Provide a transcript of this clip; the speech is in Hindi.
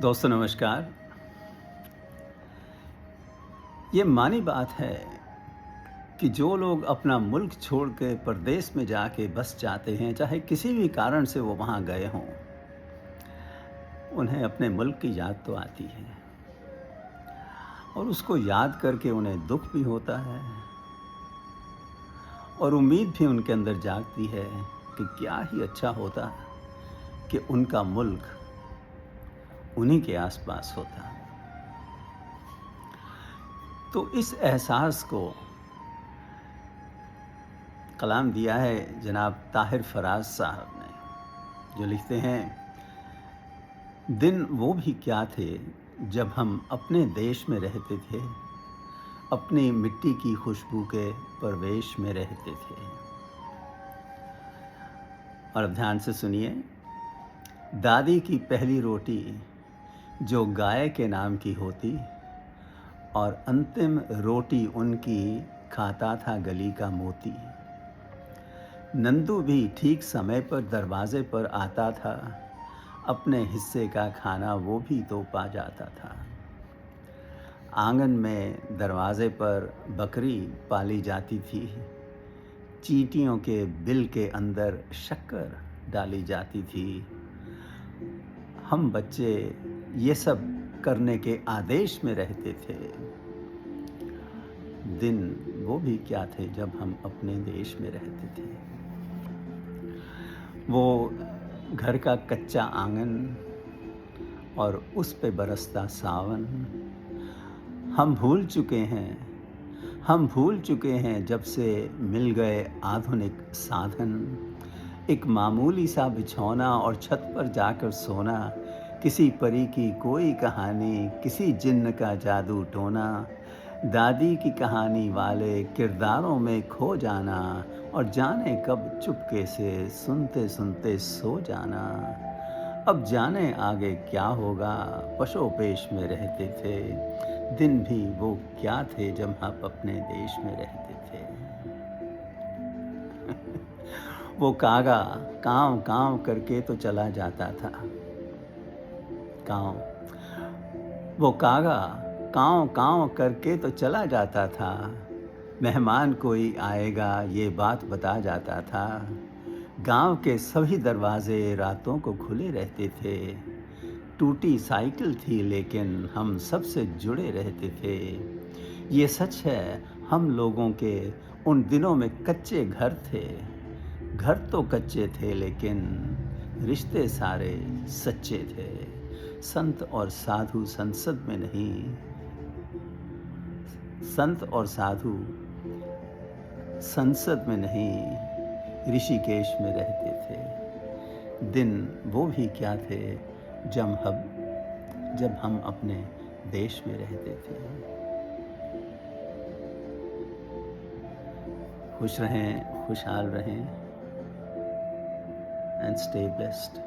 दोस्तों नमस्कार। ये मानी बात है कि जो लोग अपना मुल्क छोड़ के परदेश में जाके बस जाते हैं, चाहे किसी भी कारण से वो वहाँ गए हों, उन्हें अपने मुल्क की याद तो आती है और उसको याद करके उन्हें दुख भी होता है और उम्मीद भी उनके अंदर जागती है कि क्या ही अच्छा होता कि उनका मुल्क उन्हीं के आसपास होता। तो इस एहसास को कलाम दिया है जनाब ताहिर फराज साहब ने, जो लिखते हैं, दिन वो भी क्या थे जब हम अपने देश में रहते थे, अपनी मिट्टी की खुशबू के परवेश में रहते थे। और अब ध्यान से सुनिए। दादी की पहली रोटी जो गाय के नाम की होती और अंतिम रोटी उनकी खाता था गली का मोती। नंदू भी ठीक समय पर दरवाजे पर आता था, अपने हिस्से का खाना वो भी तो पा जाता था। आंगन में दरवाजे पर बकरी पाली जाती थी, चींटियों के बिल के अंदर शक्कर डाली जाती थी। हम बच्चे ये सब करने के आदेश में रहते थे। दिन वो भी क्या थे जब हम अपने देश में रहते थे। वो घर का कच्चा आंगन और उस पे बरसता सावन। हम भूल चुके हैं जब से मिल गए आधुनिक साधन। एक मामूली सा बिछौना और छत पर जाकर सोना, किसी परी की कोई कहानी, किसी जिन्न का जादू टोना, दादी की कहानी वाले किरदारों में खो जाना और जाने कब चुपके से सुनते सुनते सो जाना। अब जाने आगे क्या होगा, पशोपेश में रहते थे। दिन भी वो क्या थे जब हम अपने देश में रहते थे। वो कागा काँव काँव करके तो चला जाता था। काँव वो कागा काँव काँव करके तो चला जाता था। मेहमान कोई आएगा ये बात बता जाता था। गांव के सभी दरवाजे रातों को खुले रहते थे। टूटी साइकिल थी लेकिन हम सबसे जुड़े रहते थे। ये सच है हम लोगों के उन दिनों में कच्चे घर थे। घर तो कच्चे थे लेकिन रिश्ते सारे सच्चे थे। संत और साधु संसद में नहीं, संत और साधु संसद में नहीं, ऋषिकेश में रहते थे। दिन वो भी क्या थे जब हम अपने देश में रहते थे। खुश रहें, खुशहाल रहें, and stay blessed.